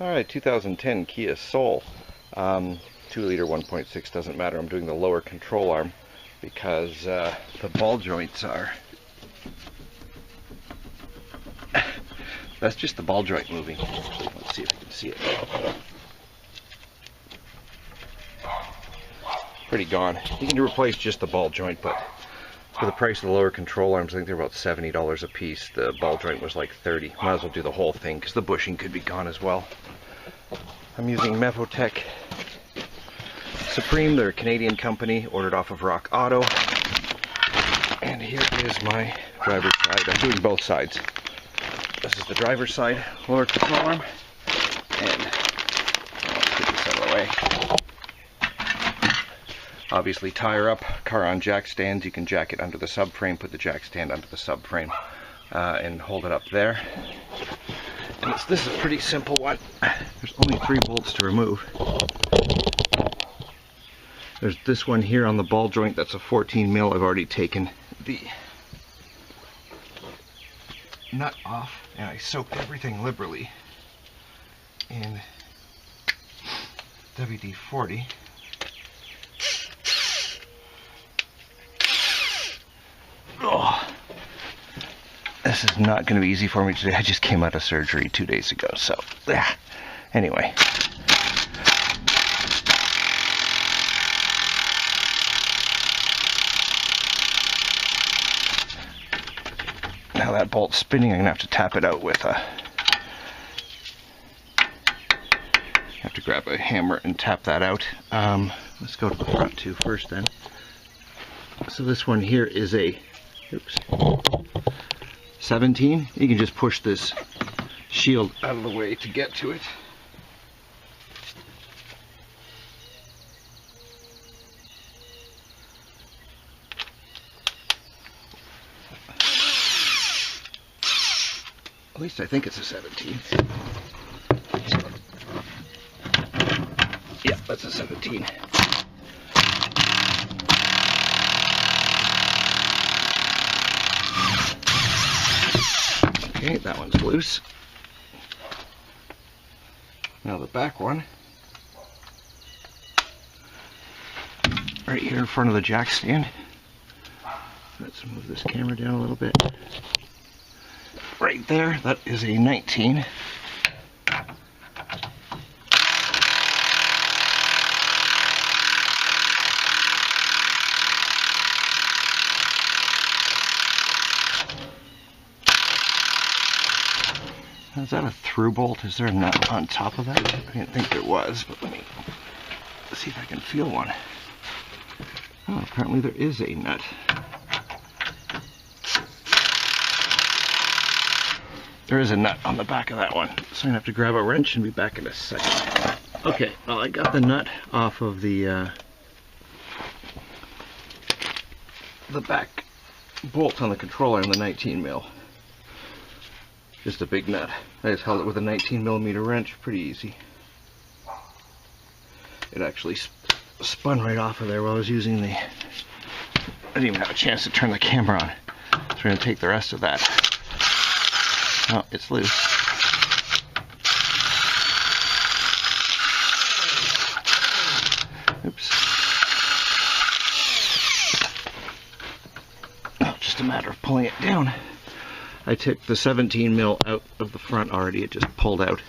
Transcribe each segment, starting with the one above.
Alright, 2010 Kia Soul. 2-liter 1.6 doesn't matter. I'm doing the lower control arm because the ball joints are... That's just the ball joint moving. Let's see if you can see it. Pretty gone. You can replace just the ball joint, but for the price of the lower control arms, I think they're about $70 a piece. The ball joint was like $30. Might as well do the whole thing because the bushing could be gone as well. I'm using Mevotech Supreme. They're a Canadian company, ordered off of Rock Auto. And here is my driver's side. I'm doing both sides. This is the driver's side, lower control arm. And let's get this out of the way. Obviously tire up, car on jack stands. You can jack it under the subframe, put the jack stand under the subframe, and hold it up there. And this is a pretty simple one. There's only 3 bolts to remove. There's this one here on the ball joint, that's a 14 mil. I've already taken the nut off, and I soaked everything liberally in WD-40. Oh, this is not going to be easy for me today. I just came out of surgery 2 days ago, so anyway. Now that bolt's spinning, I'm going to have to tap it out with a... have to grab a hammer and tap that out. Let's go to the front two first then. So this one here is a 17. You can just push this shield out of the way to get to it. At least I think it's a 17. Yeah, that's a 17. Okay, that one's loose. Now the back one, right here in front of the jack stand. Let's move this camera down a little bit. Right there, that is a 19. Is that a through bolt? Is there a nut on top of that? I didn't think there was, but let me see if I can feel one. Oh, apparently there is a nut. There is a nut on the back of that one, so I'm gonna have to grab a wrench and be back in a second. Okay, well, I got the nut off of the back bolt on the controller in the 19 mil. Just a big nut. I just held it with a 19mm wrench, pretty easy. It actually spun right off of there while I was using the... I didn't even have a chance to turn the camera on. So we're going to take the rest of that. Oh, it's loose. Oops. Oh, just a matter of pulling it down. I took the 17 mil out of the front already, it just pulled out.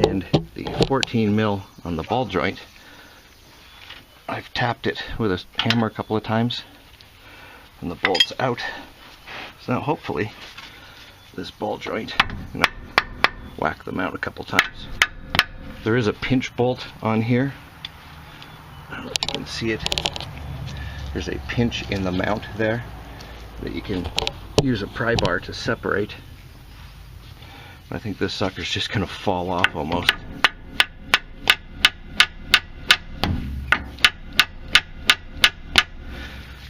And the 14 mil on the ball joint, I've tapped it with a hammer a couple of times, and the bolt's out. So now hopefully this ball joint, I'm gonna whack them out a couple times. There is a pinch bolt on here. I don't know if you can see it. There's a pinch in the mount there that you can use a pry bar to separate. I think this sucker's just gonna fall off almost.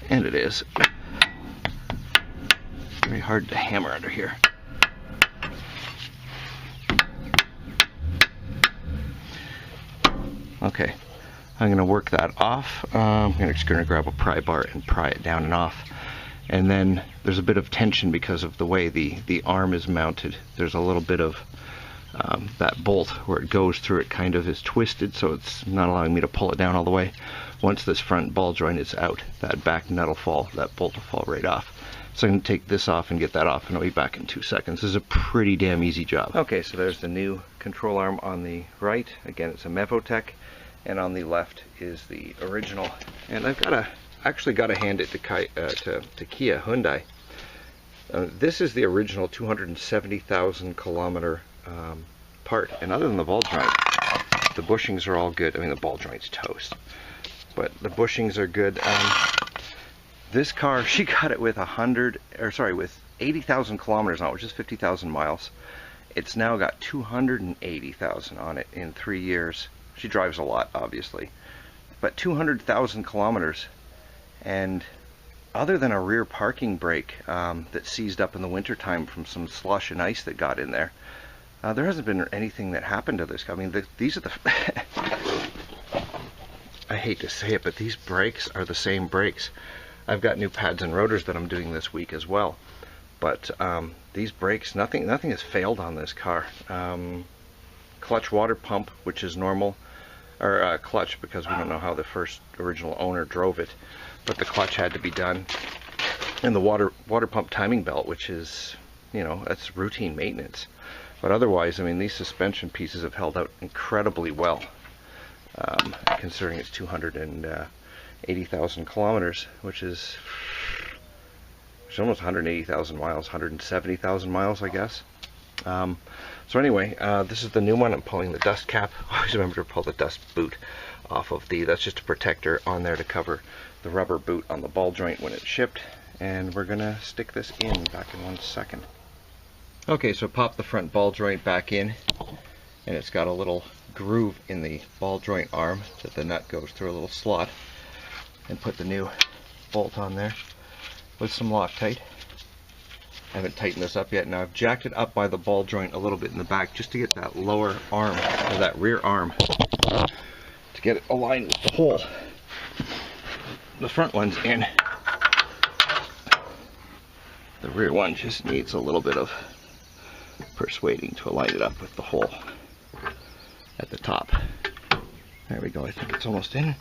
And it is. Very hard to hammer under here. Okay, I'm gonna work that off. I'm just gonna grab a pry bar and pry it down and off. And then there's a bit of tension because of the way the arm is mounted. There's a little bit of that bolt where it goes through it kind of is twisted, so it's not allowing me to pull it down all the way. Once this front ball joint is out, that back nut will fall, that bolt will fall right off. So I'm going to take this off and get that off, and I'll be back in 2 seconds. This is a pretty damn easy job. Okay, so there's the new control arm on the right. Again, it's a Mevotech, and on the left is the original. And I've actually got to hand it to Kia Hyundai. This is the original 270,000 kilometer part, and other than the ball joint, the bushings are all good. I mean, the ball joint's toast, but the bushings are good. This car, she got it with with 80,000 kilometers on it, which is 50,000 miles. It's now got 280,000 on it in 3 years. She drives a lot, obviously, but 200,000 kilometers, and other than a rear parking brake that seized up in the wintertime from some slush and ice that got in there, there hasn't been anything that happened to this. I mean, these are the I hate to say it, but these brakes are the same brakes. I've got new pads and rotors that I'm doing this week as well, but these brakes, nothing has failed on this car. Clutch water pump, which is normal, or clutch, because we don't know how the first original owner drove it, but the clutch had to be done, and the water pump timing belt, which is, you know, that's routine maintenance. But otherwise, I mean, these suspension pieces have held out incredibly well, considering it's 280,000 kilometers, which is almost 180,000 miles, 170,000 miles, I guess. So anyway, this is the new one. I'm pulling the dust cap. Always remember to pull the dust boot off of that's just a protector on there to cover the rubber boot on the ball joint when it's shipped. And we're gonna stick this in back in 1 second. Okay, so pop the front ball joint back in, and it's got a little groove in the ball joint arm that the nut goes through, a little slot, and put the new bolt on there with some Loctite. I haven't tightened this up yet. Now I've jacked it up by the ball joint a little bit in the back just to get that lower arm, or that rear arm, to get it aligned with the hole. The front one's in. The rear one just needs a little bit of persuading to align it up with the hole at the top. There we go. I think it's almost in.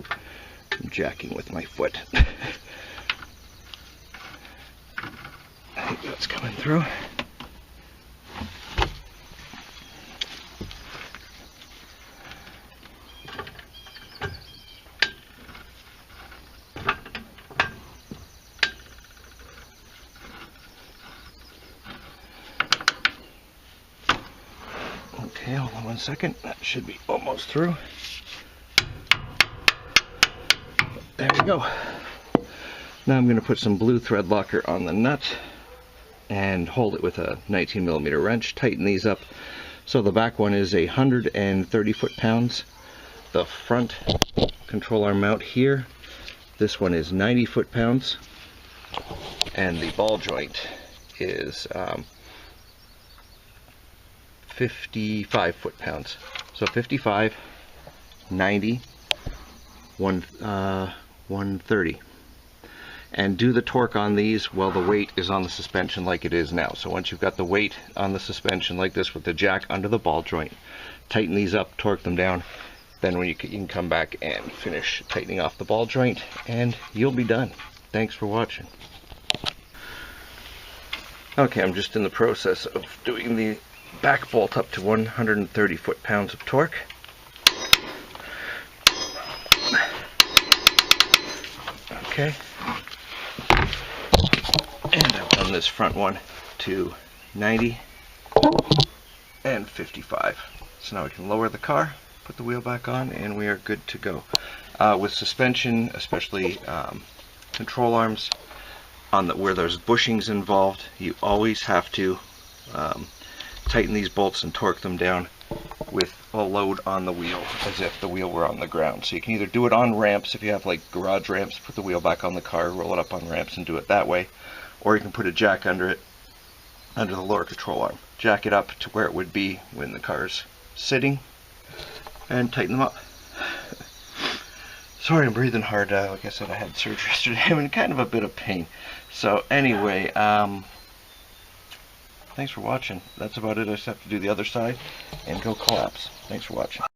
I'm jacking with my foot. I think that's coming through. Okay, hold on 1 second. That should be almost through. There we go. Now I'm going to put some blue thread locker on the nut and hold it with a 19mm wrench. Tighten these up. So the back one is 130 foot-pounds. The front control arm mount here, this one is 90 foot-pounds. And the ball joint is 55 foot-pounds. So 55, 90, 130. And do the torque on these while the weight is on the suspension like it is now. So once you've got the weight on the suspension like this with the jack under the ball joint, tighten these up, torque them down. Then when you can come back and finish tightening off the ball joint, and you'll be done. Thanks for watching. Okay, I'm just in the process of doing the back bolt up to 130 foot-pounds of torque. Okay. And I've done this front one to 90 and 55. So now we can lower the car, put the wheel back on, and we are good to go. With suspension, especially control arms, where there's bushings involved, you always have to tighten these bolts and torque them down with a load on the wheel, as if the wheel were on the ground. So you can either do it on ramps, if you have like garage ramps, put the wheel back on the car, roll it up on ramps and do it that way. Or you can put a jack under it, under the lower control arm. Jack it up to where it would be when the car's sitting, and tighten them up. Sorry, I'm breathing hard. Like I said, I had surgery yesterday. I'm in kind of a bit of pain. So anyway, thanks for watching. That's about it. I just have to do the other side and go collapse. Thanks for watching.